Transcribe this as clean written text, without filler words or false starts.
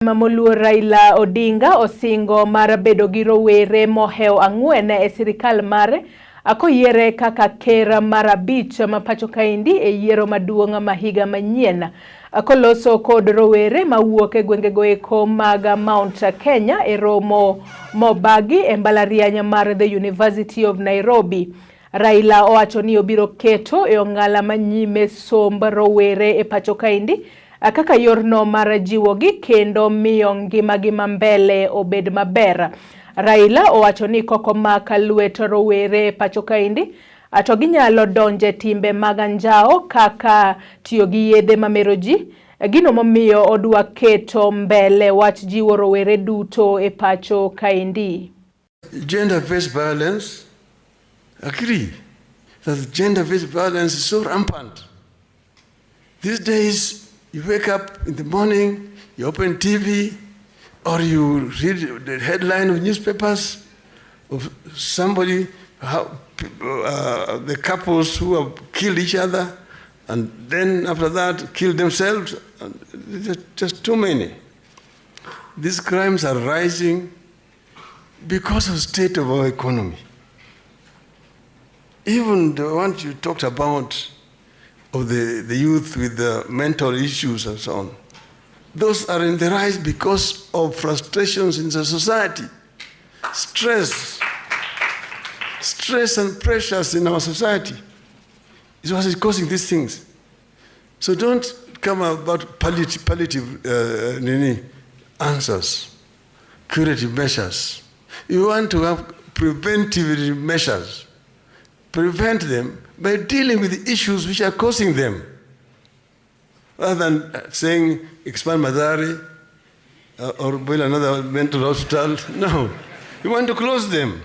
Mamoluor Raila Odinga Osingo mar bedo gi rowere moheo ang'wen e sirikal mare akoyiere kaka ker mar abich ma pacho kaendi e yiero maduong' ma higa manyien akoloso kod rowere mawuok e gwengego eko mag Mount Kenya e romo mobagi e mbalariany mar The University of Nairobi. Raila owacho ni obiro keto e ong'ala manyime somb rowere e pacho kaendi kaka yorno mar jiwogi kendo miyo ngimagi mbele obed maber. Raila owacho ni koko maka lwet rowere pacho kaendi to ginyalo donje timbe mag anjao kaka tiyo gi yedhe mamero ji, gino momiyo odwa keto mbele wach jiwo rowere duto e pacho kaendi. Gender-based violence, agree that gender-based violence is so rampant. These days, you wake up in the morning, you open TV, or you read the headline of newspapers of somebody, the couples who have killed each other, and then after that killed themselves. Just too many. These crimes are rising because of the state of our economy. Even the ones you talked about, of the youth with the mental issues and so on. Those are in the rise because of frustrations in the society. Stress and pressures in our society is what is causing these things. So don't come about palliative answers, curative measures. You want to have preventive measures. Prevent them by dealing with the issues which are causing them. Rather than saying, expand Mare or build another mental hospital. No, you want to close them.